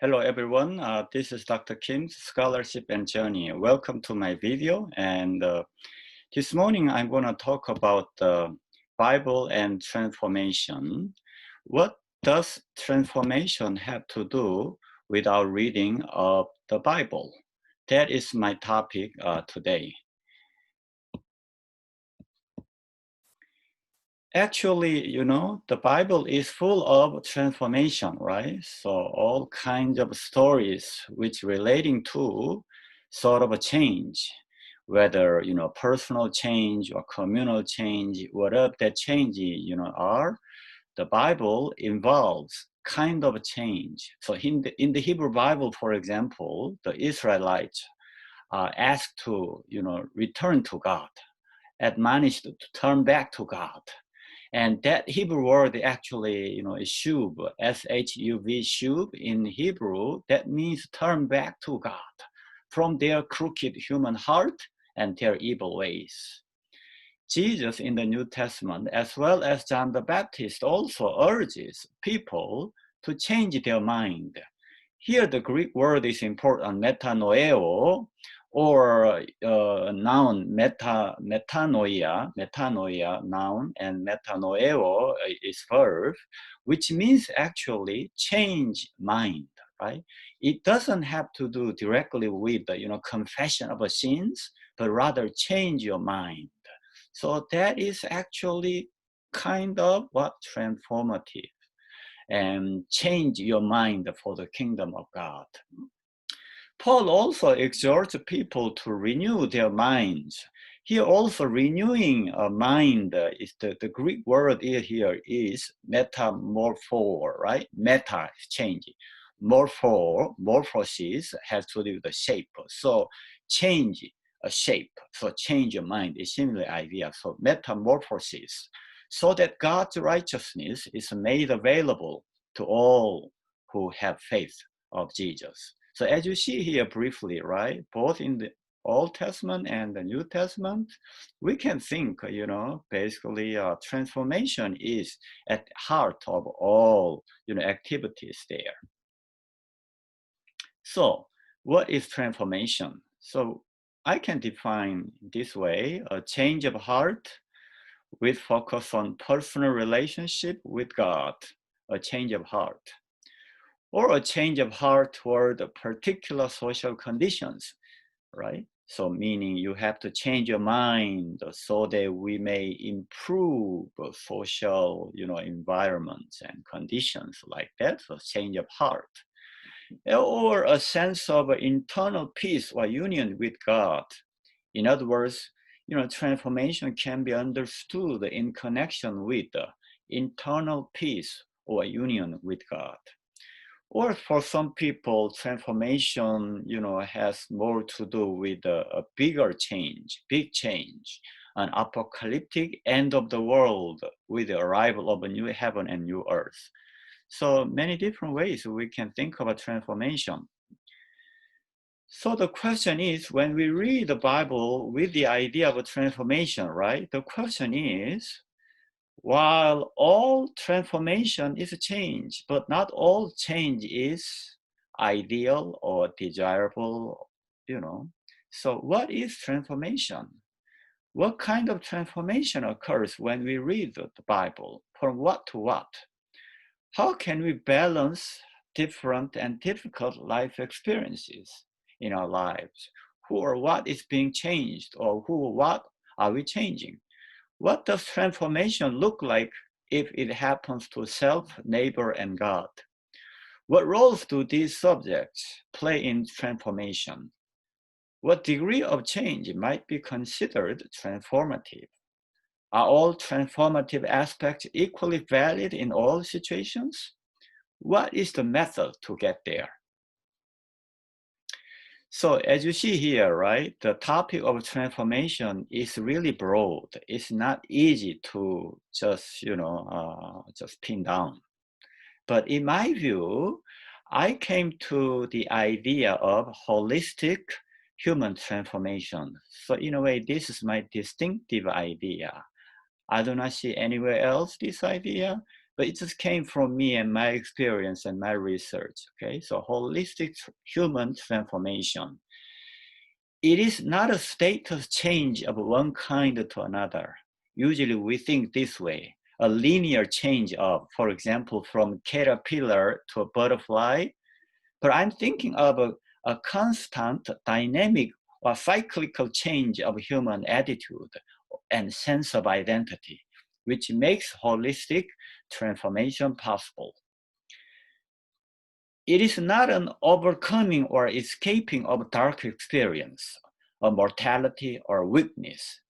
Hello everyone, this is Dr. Kim's Scholarship and Journey. Welcome to my video, and this morning I'm going to talk about the Bible and transformation. What does transformation have to do with our reading of the Bible? That is my topic today. Actually, the Bible is full of transformation, right? So all kinds of stories which relating to sort of a change, whether, personal change or communal change, whatever that change, are, the Bible involves kind of change. So in the Hebrew Bible, for example, the Israelites are asked to, return to God, admonished to turn back to God. And that Hebrew word actually, is shub, S-H-U-V, shub in Hebrew. That means turn back to God from their crooked human heart and their evil ways. Jesus in the New Testament, as well as John the Baptist, also urges people to change their mind. Here the Greek word is important, metanoeo, or noun metanoia noun, and metanoeo is verb, which means actually change mind, right? It doesn't have to do directly with the confession of sins, but rather change your mind. So that is actually kind of what transformative, and change your mind for the kingdom of God. Paul also exhorts people to renew their minds. Here also renewing a mind is the Greek word here is metamorpho, right? Meta is changing. Morphosis has to do with the shape. So change a shape. So change your mind is similar idea. So metamorphosis, so that God's righteousness is made available to all who have faith of Jesus. So as you see here briefly, right, both in the Old Testament and the New Testament, we can think, basically transformation is at the heart of all, activities there. So what is transformation? So I can define this way: a change of heart with focus on personal relationship with God, a change of heart, or a change of heart toward particular social conditions, right? So meaning you have to change your mind so that we may improve social, environments and conditions like that. So change of heart, or a sense of internal peace or union with God. In other words, transformation can be understood in connection with internal peace or union with God. Or for some people, transformation, has more to do with a bigger change, big change, an apocalyptic end of the world with the arrival of a new heaven and new earth. So many different ways we can think of a transformation. So the question is, when we read the Bible with the idea of a transformation, right? The question is, while all transformation is a change, but not all change is ideal or desirable, So what is transformation? What kind of transformation occurs when we read the Bible? From what to what? How can we balance different and difficult life experiences in our lives? Who or what is being changed, or who or what are we changing? What does transformation look like if it happens to self, neighbor, and God? What roles do these subjects play in transformation? What degree of change might be considered transformative? Are all transformative aspects equally valid in all situations? What is the method to get there? So as you see here, right, the topic of transformation is really broad. It's not easy to just, just pin down. But in my view, I came to the idea of holistic human transformation. So in a way, this is my distinctive idea. I do not see anywhere else this idea, but it just came from me and my experience and my research. Okay, so holistic human transformation. It is not a status change of one kind to another. Usually we think this way, a linear change of, for example, from caterpillar to a butterfly, but I'm thinking of a constant dynamic or cyclical change of human attitude and sense of identity, which makes holistic transformation possible. It is not an overcoming or escaping of dark experience, a mortality or weakness,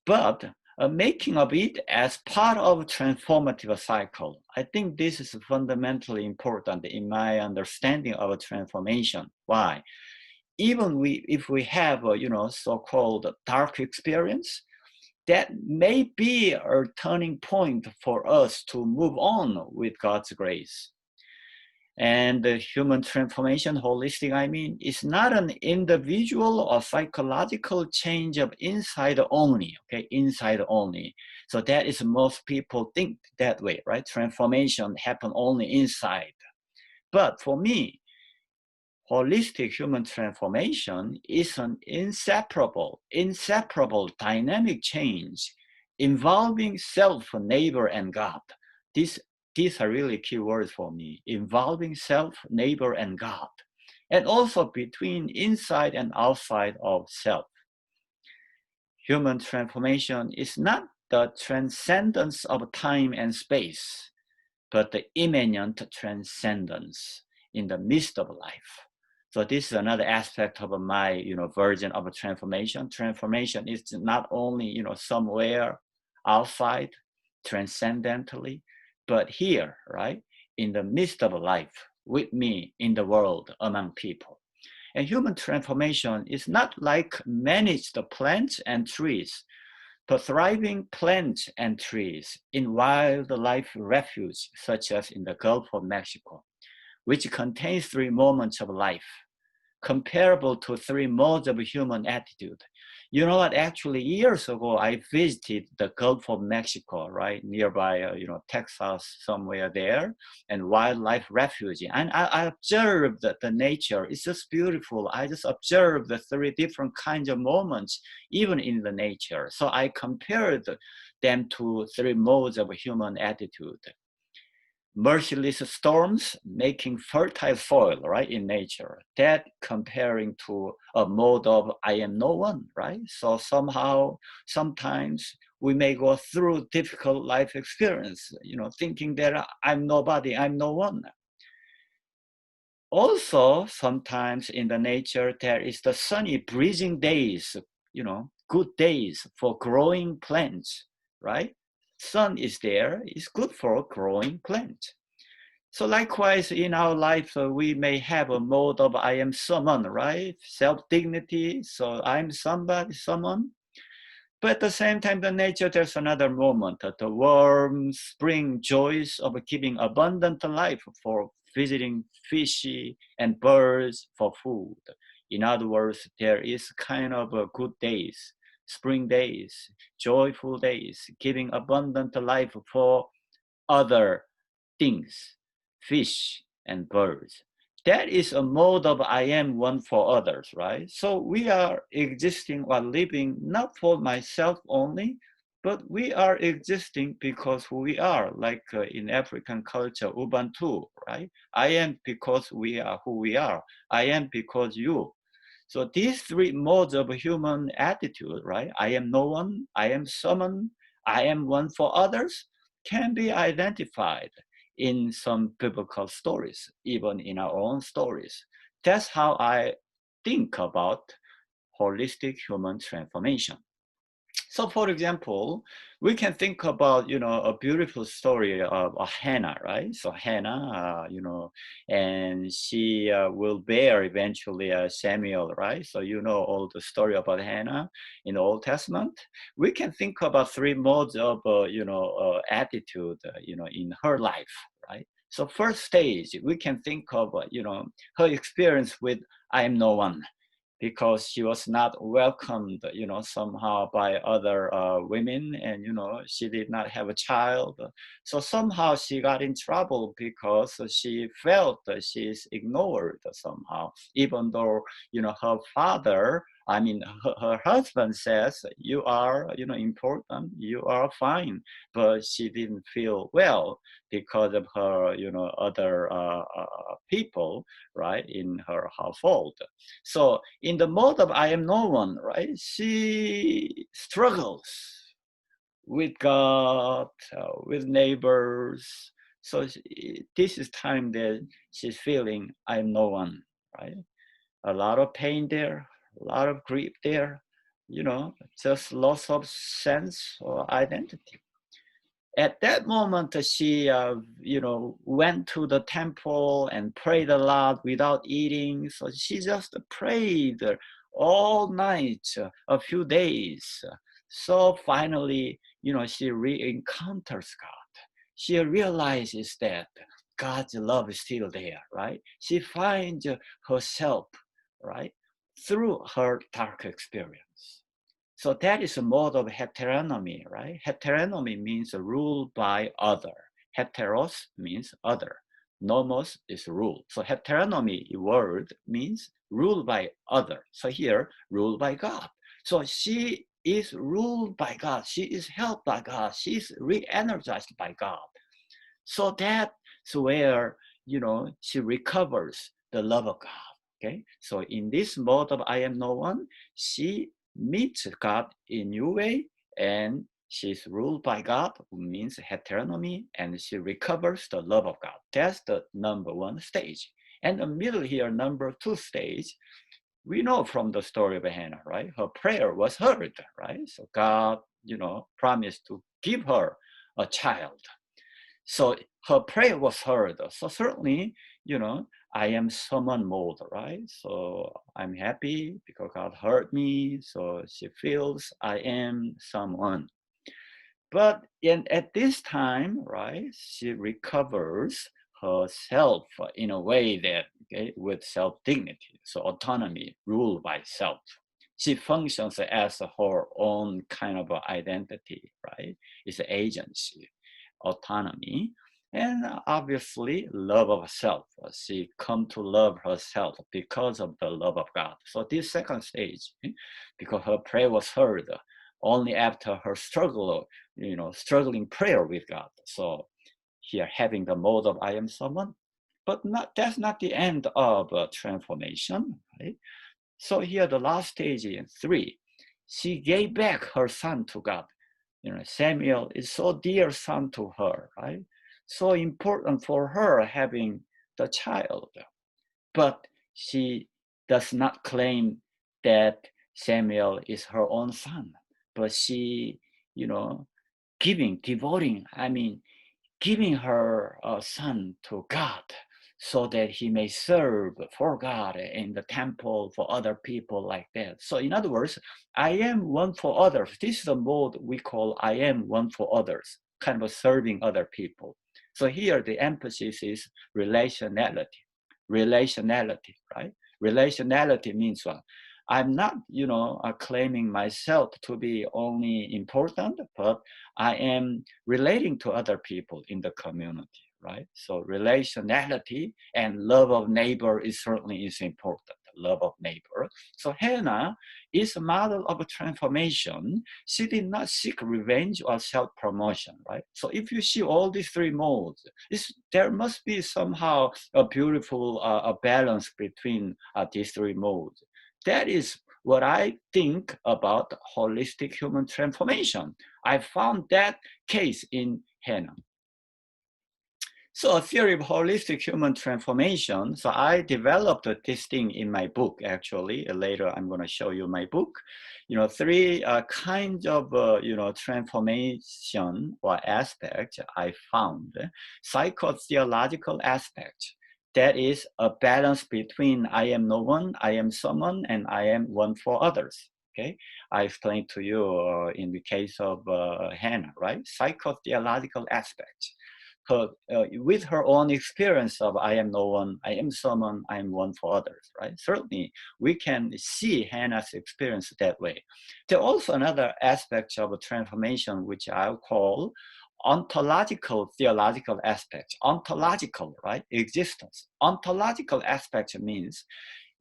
but a making of it as part of a transformative cycle. I think this is fundamentally important in my understanding of a transformation. Why? Even if we have a so-called dark experience, that may be a turning point for us to move on with God's grace. And the human transformation, holistic, is not an individual or psychological change of inside only, okay, inside only. So that is most people think that way, right? Transformation happen only inside. But for me, holistic human transformation is an inseparable dynamic change involving self, neighbor, and God. These are really key words for me, involving self, neighbor, and God, and also between inside and outside of self. Human transformation is not the transcendence of time and space, but the immanent transcendence in the midst of life. So this is another aspect of my, version of a transformation. Transformation is not only, somewhere outside, transcendentally, but here, right, in the midst of life, with me, in the world, among people. And human transformation is not like managed plants and trees, but thriving plants and trees in wildlife refuge, such as in the Gulf of Mexico, which contains three moments of life, comparable to three modes of human attitude. You know what, actually years ago, I visited the Gulf of Mexico, right, nearby, Texas, somewhere there, and wildlife refuge. And I observed the nature. It's just beautiful. I just observed the three different kinds of moments, even in the nature. So I compared them to three modes of human attitude. Merciless storms making fertile soil, right, in nature. That comparing to a mode of I am no one, right? So sometimes we may go through difficult life experience, thinking that I'm nobody, I'm no one. Also, sometimes in the nature, there is the sunny, breezing days, good days for growing plants, right? Sun is there, it's good for growing plants. So likewise, in our life, we may have a mode of I am someone, right? Self-dignity, so I'm somebody, someone. But at the same time, the nature, there's another moment, the warm spring joys of giving abundant life for visiting fishy and birds for food. In other words, there is kind of a good days, spring days, joyful days, giving abundant life for other things, fish and birds. That is a mode of I am one for others, right? So we are existing or living not for myself only, but we are existing because who we are, like in African culture, Ubuntu, right? I am because we are who we are. I am because you. So these three modes of human attitude, right? I am no one, I am someone, I am one for others, can be identified in some biblical stories, even in our own stories. That's how I think about holistic human transformation. So for example, we can think about, a beautiful story of Hannah, right? So Hannah, and she will bear eventually Samuel, right? So all the story about Hannah in the Old Testament. We can think about three modes of, attitude, in her life, right? So first stage, we can think of, her experience with I am no one. because she was not welcomed, somehow by other women, and she did not have a child. So somehow she got in trouble because she felt that she's ignored somehow, even though her father, I mean her husband says you are important, you are fine, but she didn't feel well because of her other people, right, in her household. So in the mode of I am no one, right, she struggles with God, with neighbors. So this is time that she's feeling I am no one, right? A lot of pain there, a lot of grief there, just loss of sense or identity. At that moment, she, went to the temple and prayed a lot without eating. So she just prayed all night, a few days. So finally, she re-encounters God. She realizes that God's love is still there, right? She finds herself, right, through her dark experience. So that is a mode of heteronomy, right? Heteronomy means rule by other. Heteros means other. Nomos is rule. So heteronomy word means ruled by other. So here, ruled by God. So she is ruled by God. She is helped by God. She is re-energized by God. So that's where, she recovers the love of God. Okay. So in this mode of I am no one, she meets God in new way, and she's ruled by God, who means heteronomy, and she recovers the love of God. That's the number one stage. And the middle here, number two stage, we know from the story of Hannah, right? Her prayer was heard, right? So God, promised to give her a child. So her prayer was heard. So certainly, I am someone mode, right? So I'm happy because God heard me. So she feels I am someone. But at this time, right, she recovers herself in a way that, okay, with self-dignity, so autonomy, ruled by self. She functions as her own kind of identity, right? It's agency, autonomy, and obviously love of self. She come to love herself because of the love of God. So this second stage, because her prayer was heard only after her struggle, struggling prayer with God. So here having the mode of I am someone, but that's not the end of transformation, right? So here the last stage in 3, she gave back her son to God. Samuel is so dear son to her, right? So important for her having the child. But she does not claim that Samuel is her own son, but she, giving her son to God so that he may serve for God in the temple for other people like that. So in other words, I am one for others. This is the mode we call I am one for others, kind of serving other people. So here the emphasis is relationality. Relationality, right? Relationality means what? I'm not, claiming myself to be only important, but I am relating to other people in the community, right? So relationality and love of neighbor is important, love of neighbor. So Hannah is a model of a transformation. She did not seek revenge or self-promotion, right? So if you see all these 3 modes, there must be somehow a beautiful balance between these 3 modes. That is what I think about holistic human transformation. I found that case in Hannah. So a theory of holistic human transformation. So I developed this thing in my book, actually. Later, I'm going to show you my book. 3 kinds of, transformation or aspects I found. Psycho-theological aspect. That is a balance between I am no one, I am someone, and I am one for others. Okay, I explained to you in the case of Hannah, right? Psycho-theological aspects. with her own experience of I am no one, I am someone, I am one for others, right? Certainly, we can see Hannah's experience that way. There's also another aspect of a transformation, which I'll call ontological theological aspects. Ontological, right? Existence. Ontological aspect means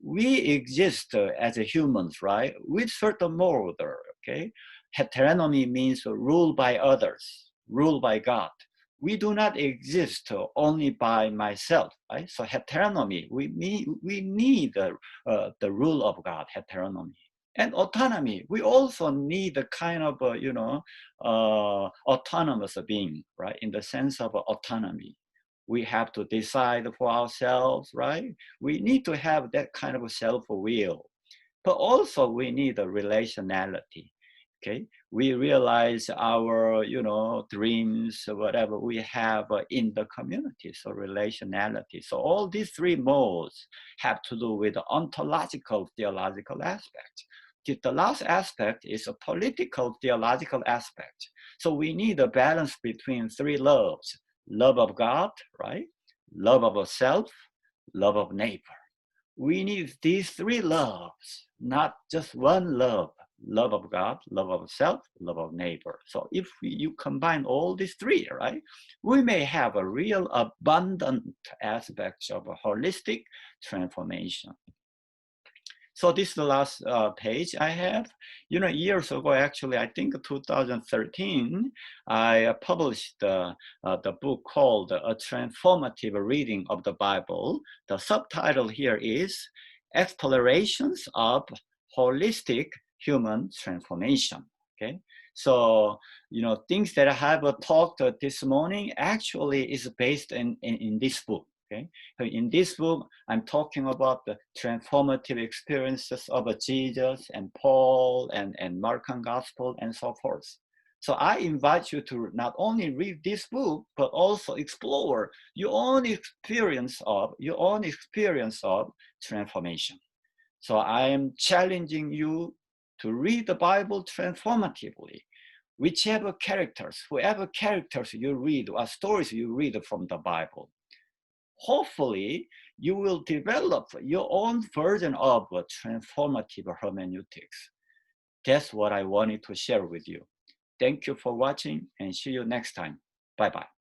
we exist as a humans, right? With certain mode, okay? Heteronomy means ruled by others, ruled by God. We do not exist only by myself, right? So heteronomy, we need the rule of God, heteronomy. And autonomy, we also need a kind of, autonomous being, right? In the sense of autonomy. We have to decide for ourselves, right? We need to have that kind of self-will. But also we need a relationality. Okay, we realize our dreams or whatever we have in the community, so relationality. So all these three modes have to do with the ontological theological aspect. The last aspect is a political theological aspect. So we need a balance between three loves: love of God, right? Love of self, love of neighbor. We need these three loves, not just one love. Love of God, love of self, love of neighbor. So if you combine all these three, right, we may have a real abundant aspect of a holistic transformation. So this is the last page I have. Years ago, actually, I think 2013, I published the book called A Transformative Reading of the Bible. The subtitle here is Explorations of Holistic Human Transformation. Okay, so things that I have talked this morning actually is based in this book. Okay, so in this book, I'm talking about the transformative experiences of Jesus and Paul and Markan Gospel and so forth. So I invite you to not only read this book, but also explore your own experience of transformation. So I am challenging you to read the Bible transformatively. Whoever characters you read or stories you read from the Bible, hopefully you will develop your own version of a transformative hermeneutics. That's what I wanted to share with you. Thank you for watching and see you next time. Bye-bye.